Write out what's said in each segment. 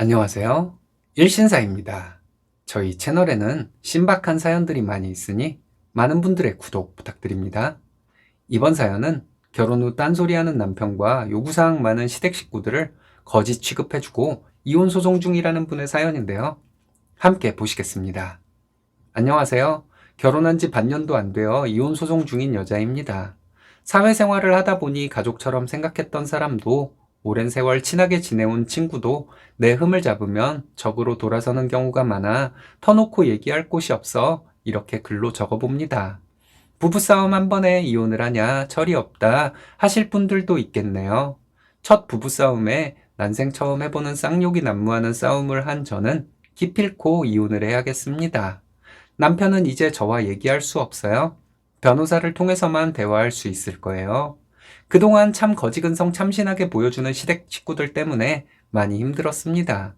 안녕하세요. 일신사입니다. 저희 채널에는 신박한 사연들이 많이 있으니 많은 분들의 구독 부탁드립니다. 이번 사연은 결혼 후 딴소리하는 남편과 요구사항 많은 시댁 식구들을 거짓 취급해주고 이혼 소송 중이라는 분의 사연인데요. 함께 보시겠습니다. 안녕하세요. 결혼한 지 반년도 안 되어 이혼 소송 중인 여자입니다. 사회생활을 하다 보니 가족처럼 생각했던 사람도 오랜 세월 친하게 지내온 친구도 내 흠을 잡으면 적으로 돌아서는 경우가 많아 터놓고 얘기할 곳이 없어 이렇게 글로 적어봅니다. 부부싸움 한 번에 이혼을 하냐 철이 없다 하실 분들도 있겠네요. 첫 부부싸움에 난생 처음 해보는 쌍욕이 난무하는 싸움을 한 저는 기필코 이혼을 해야겠습니다. 남편은 이제 저와 얘기할 수 없어요. 변호사를 통해서만 대화할 수 있을 거예요. 그동안 참 거지근성 참신하게 보여주는 시댁 식구들 때문에 많이 힘들었습니다.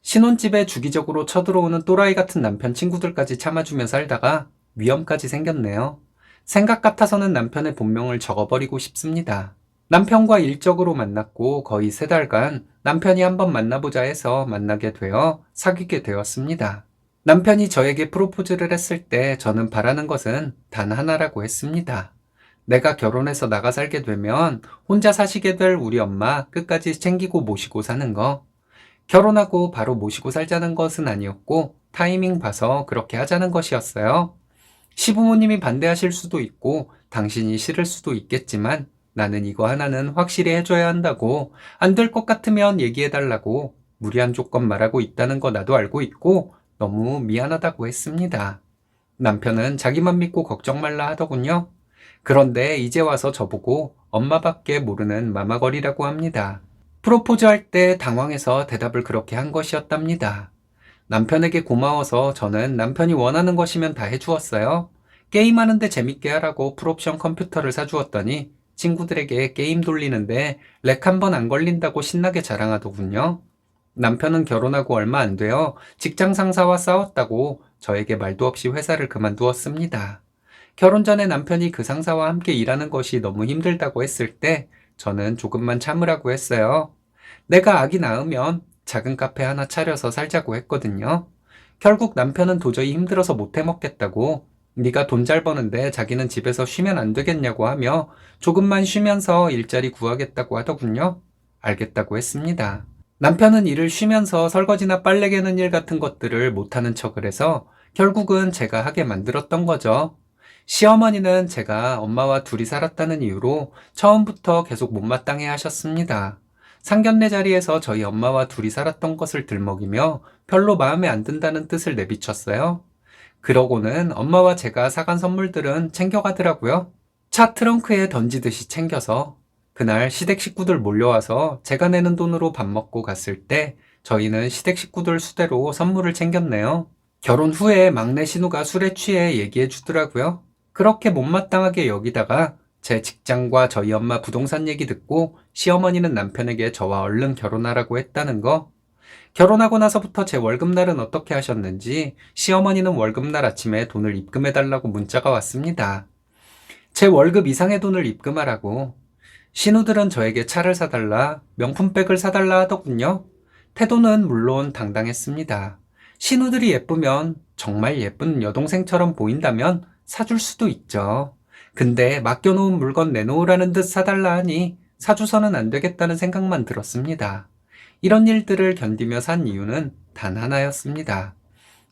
신혼집에 주기적으로 쳐들어오는 또라이 같은 남편 친구들까지 참아주며 살다가 위험까지 생겼네요. 생각 같아서는 남편의 본명을 적어버리고 싶습니다. 남편과 일적으로 만났고 거의 3달간 남편이 한번 만나보자 해서 만나게 되어 사귀게 되었습니다. 남편이 저에게 프로포즈를 했을 때 저는 바라는 것은 단 하나라고 했습니다. 내가 결혼해서 나가 살게 되면 혼자 사시게 될 우리 엄마 끝까지 챙기고 모시고 사는 거. 결혼하고 바로 모시고 살자는 것은 아니었고 타이밍 봐서 그렇게 하자는 것이었어요. 시부모님이 반대하실 수도 있고 당신이 싫을 수도 있겠지만 나는 이거 하나는 확실히 해줘야 한다고 안 될 것 같으면 얘기해달라고 무리한 조건 말하고 있다는 거 나도 알고 있고 너무 미안하다고 했습니다. 남편은 자기만 믿고 걱정 말라 하더군요. 그런데 이제 와서 저보고 엄마밖에 모르는 마마거리라고 합니다. 프로포즈 할 때 당황해서 대답을 그렇게 한 것이었답니다. 남편에게 고마워서 저는 남편이 원하는 것이면 다 해주었어요. 게임하는데 재밌게 하라고 풀옵션 컴퓨터를 사주었더니 친구들에게 게임 돌리는데 렉 한 번 안 걸린다고 신나게 자랑하더군요. 남편은 결혼하고 얼마 안 되어 직장 상사와 싸웠다고 저에게 말도 없이 회사를 그만두었습니다. 결혼 전에 남편이 그 상사와 함께 일하는 것이 너무 힘들다고 했을 때 저는 조금만 참으라고 했어요. 내가 아기 낳으면 작은 카페 하나 차려서 살자고 했거든요. 결국 남편은 도저히 힘들어서 못 해먹겠다고 네가 돈 잘 버는데 자기는 집에서 쉬면 안 되겠냐고 하며 조금만 쉬면서 일자리 구하겠다고 하더군요. 알겠다고 했습니다. 남편은 일을 쉬면서 설거지나 빨래 개는 일 같은 것들을 못하는 척을 해서 결국은 제가 하게 만들었던 거죠. 시어머니는 제가 엄마와 둘이 살았다는 이유로 처음부터 계속 못마땅해 하셨습니다. 상견례 자리에서 저희 엄마와 둘이 살았던 것을 들먹이며 별로 마음에 안 든다는 뜻을 내비쳤어요. 그러고는 엄마와 제가 사간 선물들은 챙겨가더라고요. 차 트렁크에 던지듯이 챙겨서 그날 시댁 식구들 몰려와서 제가 내는 돈으로 밥 먹고 갔을 때 저희는 시댁 식구들 수대로 선물을 챙겼네요. 결혼 후에 막내 신우가 술에 취해 얘기해 주더라고요. 그렇게 못마땅하게 여기다가 제 직장과 저희 엄마 부동산 얘기 듣고 시어머니는 남편에게 저와 얼른 결혼하라고 했다는 거. 결혼하고 나서부터 제 월급날은 어떻게 하셨는지 시어머니는 월급날 아침에 돈을 입금해달라고 문자가 왔습니다. 제 월급 이상의 돈을 입금하라고. 신우들은 저에게 차를 사달라, 명품백을 사달라 하더군요. 태도는 물론 당당했습니다. 신우들이 예쁘면 정말 예쁜 여동생처럼 보인다면 사줄 수도 있죠. 근데 맡겨놓은 물건 내놓으라는 듯 사달라 하니 사주서는 안 되겠다는 생각만 들었습니다. 이런 일들을 견디며 산 이유는 단 하나였습니다.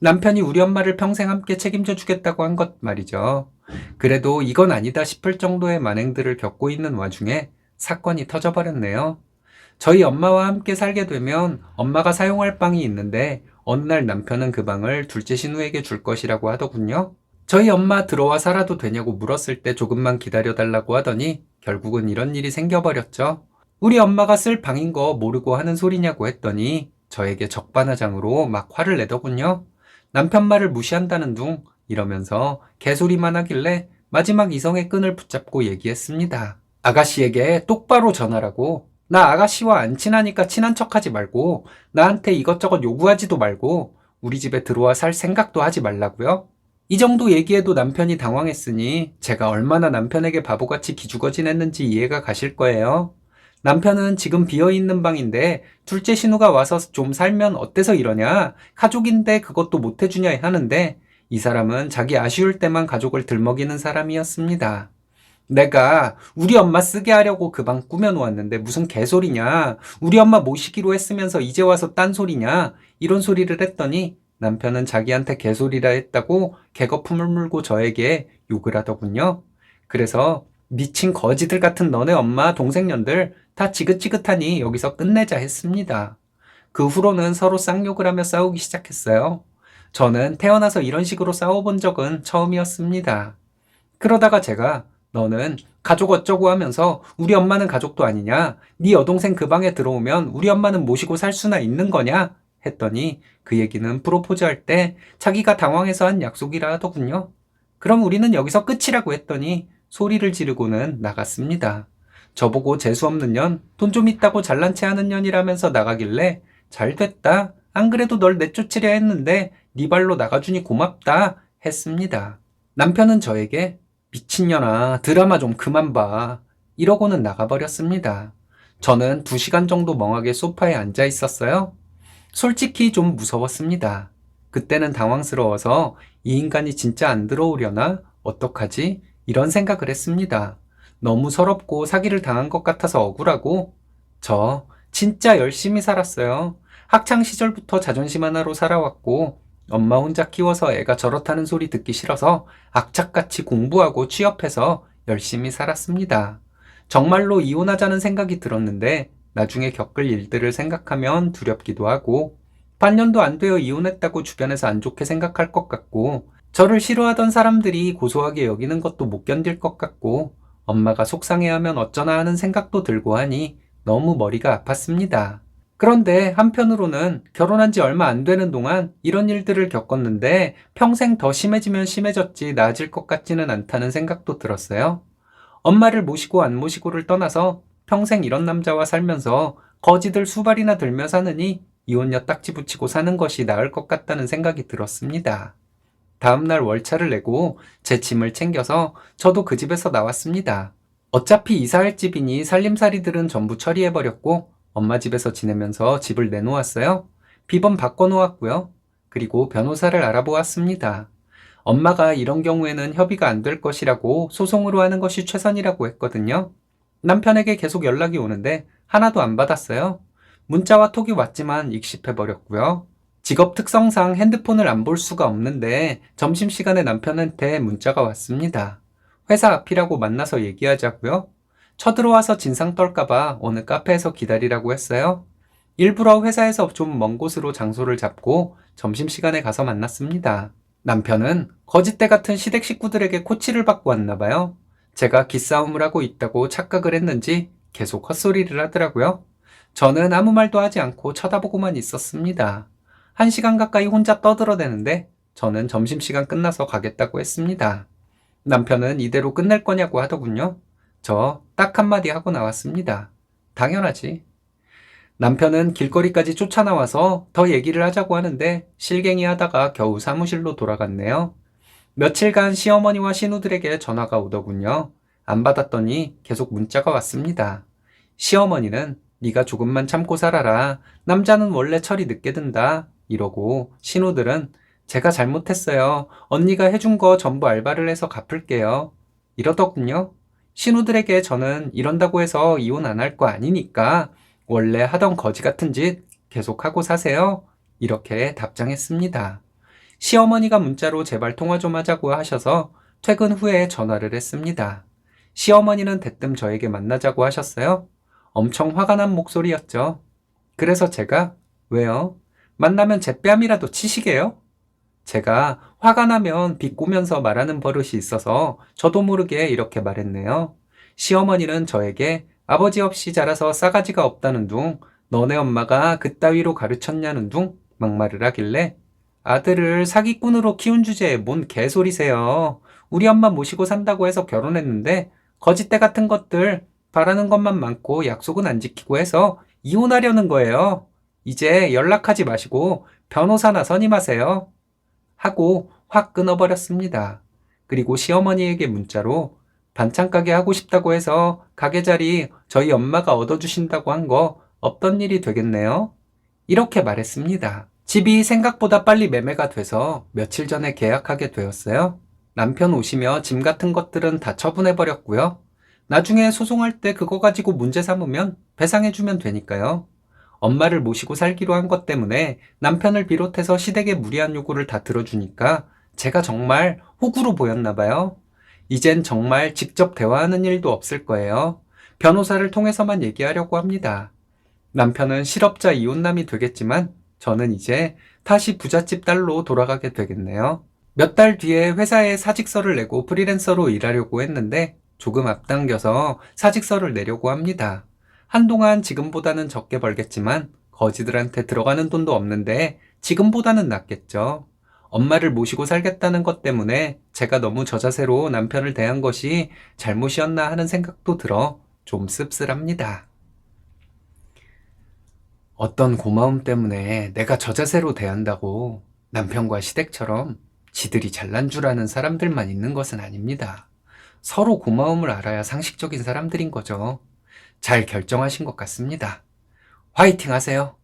남편이 우리 엄마를 평생 함께 책임져 주겠다고 한 것 말이죠. 그래도 이건 아니다 싶을 정도의 만행들을 겪고 있는 와중에 사건이 터져버렸네요. 저희 엄마와 함께 살게 되면 엄마가 사용할 방이 있는데 어느 날 남편은 그 방을 둘째 신우에게 줄 것이라고 하더군요. 저희 엄마 들어와 살아도 되냐고 물었을 때 조금만 기다려달라고 하더니 결국은 이런 일이 생겨버렸죠. 우리 엄마가 쓸 방인 거 모르고 하는 소리냐고 했더니 저에게 적반하장으로 막 화를 내더군요. 남편 말을 무시한다는 둥 이러면서 개소리만 하길래 마지막 이성의 끈을 붙잡고 얘기했습니다. 아가씨에게 똑바로 전하라고. 나 아가씨와 안 친하니까 친한 척하지 말고 나한테 이것저것 요구하지도 말고 우리 집에 들어와 살 생각도 하지 말라고요. 이 정도 얘기해도 남편이 당황했으니 제가 얼마나 남편에게 바보같이 기죽어진 했는지 이해가 가실 거예요. 남편은 지금 비어있는 방인데 둘째 신우가 와서 좀 살면 어때서 이러냐? 가족인데 그것도 못 해주냐 하는데 이 사람은 자기 아쉬울 때만 가족을 들먹이는 사람이었습니다. 내가 우리 엄마 쓰게 하려고 그 방 꾸며놓았는데 무슨 개소리냐? 우리 엄마 모시기로 했으면서 이제 와서 딴소리냐? 이런 소리를 했더니 남편은 자기한테 개소리라 했다고 개거품을 물고 저에게 욕을 하더군요. 그래서 미친 거지들 같은 너네 엄마 동생년들 다 지긋지긋하니 여기서 끝내자 했습니다. 그 후로는 서로 쌍욕을 하며 싸우기 시작했어요. 저는 태어나서 이런 식으로 싸워본 적은 처음이었습니다. 그러다가 제가 너는 가족 어쩌고 하면서 우리 엄마는 가족도 아니냐? 네 여동생 그 방에 들어오면 우리 엄마는 모시고 살 수나 있는 거냐? 했더니 그 얘기는 프로포즈 할 때 자기가 당황해서 한 약속이라 하더군요. 그럼 우리는 여기서 끝이라고 했더니 소리를 지르고는 나갔습니다. 저보고 재수없는 년, 돈 좀 있다고 잘난 체 하는 년이라면서 나가길래 잘 됐다. 안 그래도 널 내쫓으려 했는데 네 발로 나가주니 고맙다 했습니다. 남편은 저에게 미친년아 드라마 좀 그만 봐 이러고는 나가버렸습니다. 저는 2시간 정도 멍하게 소파에 앉아 있었어요. 솔직히 좀 무서웠습니다. 그때는 당황스러워서 이 인간이 진짜 안 들어오려나? 어떡하지? 이런 생각을 했습니다. 너무 서럽고 사기를 당한 것 같아서 억울하고 저 진짜 열심히 살았어요. 학창 시절부터 자존심 하나로 살아왔고 엄마 혼자 키워서 애가 저렇다는 소리 듣기 싫어서 악착같이 공부하고 취업해서 열심히 살았습니다. 정말로 이혼하자는 생각이 들었는데 나중에 겪을 일들을 생각하면 두렵기도 하고 반년도 안 되어 이혼했다고 주변에서 안 좋게 생각할 것 같고 저를 싫어하던 사람들이 고소하게 여기는 것도 못 견딜 것 같고 엄마가 속상해하면 어쩌나 하는 생각도 들고 하니 너무 머리가 아팠습니다. 그런데 한편으로는 결혼한 지 얼마 안 되는 동안 이런 일들을 겪었는데 평생 더 심해지면 심해졌지 나아질 것 같지는 않다는 생각도 들었어요. 엄마를 모시고 안 모시고를 떠나서 평생 이런 남자와 살면서 거지들 수발이나 들며 사느니 이혼녀 딱지 붙이고 사는 것이 나을 것 같다는 생각이 들었습니다. 다음날 월차를 내고 제 짐을 챙겨서 저도 그 집에서 나왔습니다. 어차피 이사할 집이니 살림살이들은 전부 처리해버렸고 엄마 집에서 지내면서 집을 내놓았어요. 비번 바꿔놓았고요. 그리고 변호사를 알아보았습니다. 엄마가 이런 경우에는 협의가 안 될 것이라고 소송으로 하는 것이 최선이라고 했거든요. 남편에게 계속 연락이 오는데 하나도 안 받았어요. 문자와 톡이 왔지만 익십해버렸고요. 직업 특성상 핸드폰을 안 볼 수가 없는데 점심시간에 남편한테 문자가 왔습니다. 회사 앞이라고 만나서 얘기하자고요. 쳐들어와서 진상 떨까봐 어느 카페에서 기다리라고 했어요. 일부러 회사에서 좀 먼 곳으로 장소를 잡고 점심시간에 가서 만났습니다. 남편은 거짓대 같은 시댁 식구들에게 코치를 받고 왔나 봐요. 제가 기싸움을 하고 있다고 착각을 했는지 계속 헛소리를 하더라고요. 저는 아무 말도 하지 않고 쳐다보고만 있었습니다. 1시간 가까이 혼자 떠들어대는데 저는 점심시간 끝나서 가겠다고 했습니다. 남편은 이대로 끝낼 거냐고 하더군요. 저 딱 한마디 하고 나왔습니다. 당연하지. 남편은 길거리까지 쫓아나와서 더 얘기를 하자고 하는데 실갱이 하다가 겨우 사무실로 돌아갔네요. 며칠간 시어머니와 신우들에게 전화가 오더군요. 안 받았더니 계속 문자가 왔습니다. 시어머니는 네가 조금만 참고 살아라. 남자는 원래 철이 늦게 든다. 이러고 신우들은 제가 잘못했어요. 언니가 해준 거 전부 알바를 해서 갚을게요. 이러더군요. 신우들에게 저는 이런다고 해서 이혼 안 할 거 아니니까 원래 하던 거지 같은 짓 계속하고 사세요. 이렇게 답장했습니다. 시어머니가 문자로 제발 통화 좀 하자고 하셔서 퇴근 후에 전화를 했습니다. 시어머니는 대뜸 저에게 만나자고 하셨어요. 엄청 화가 난 목소리였죠. 그래서 제가 왜요? 만나면 제 뺨이라도 치시게요? 제가 화가 나면 비꼬면서 말하는 버릇이 있어서 저도 모르게 이렇게 말했네요. 시어머니는 저에게 아버지 없이 자라서 싸가지가 없다는 둥, 너네 엄마가 그따위로 가르쳤냐는 둥 막말을 하길래 아들을 사기꾼으로 키운 주제에 뭔 개소리세요. 우리 엄마 모시고 산다고 해서 결혼했는데 거짓대 같은 것들 바라는 것만 많고 약속은 안 지키고 해서 이혼하려는 거예요. 이제 연락하지 마시고 변호사나 선임하세요. 하고 확 끊어버렸습니다. 그리고 시어머니에게 문자로 반찬 가게 하고 싶다고 해서 가게 자리 저희 엄마가 얻어주신다고 한 거 없던 일이 되겠네요. 이렇게 말했습니다. 집이 생각보다 빨리 매매가 돼서 며칠 전에 계약하게 되었어요. 남편 오시며 짐 같은 것들은 다 처분해버렸고요. 나중에 소송할 때 그거 가지고 문제 삼으면 배상해주면 되니까요. 엄마를 모시고 살기로 한 것 때문에 남편을 비롯해서 시댁의 무리한 요구를 다 들어주니까 제가 정말 호구로 보였나 봐요. 이젠 정말 직접 대화하는 일도 없을 거예요. 변호사를 통해서만 얘기하려고 합니다. 남편은 실업자 이혼남이 되겠지만 저는 이제 다시 부잣집 딸로 돌아가게 되겠네요. 몇 달 뒤에 회사에 사직서를 내고 프리랜서로 일하려고 했는데 조금 앞당겨서 사직서를 내려고 합니다. 한동안 지금보다는 적게 벌겠지만 거지들한테 들어가는 돈도 없는데 지금보다는 낫겠죠. 엄마를 모시고 살겠다는 것 때문에 제가 너무 저자세로 남편을 대한 것이 잘못이었나 하는 생각도 들어 좀 씁쓸합니다. 어떤 고마움 때문에 내가 저자세로 대한다고 남편과 시댁처럼 지들이 잘난 줄 아는 사람들만 있는 것은 아닙니다. 서로 고마움을 알아야 상식적인 사람들인 거죠. 잘 결정하신 것 같습니다. 화이팅 하세요.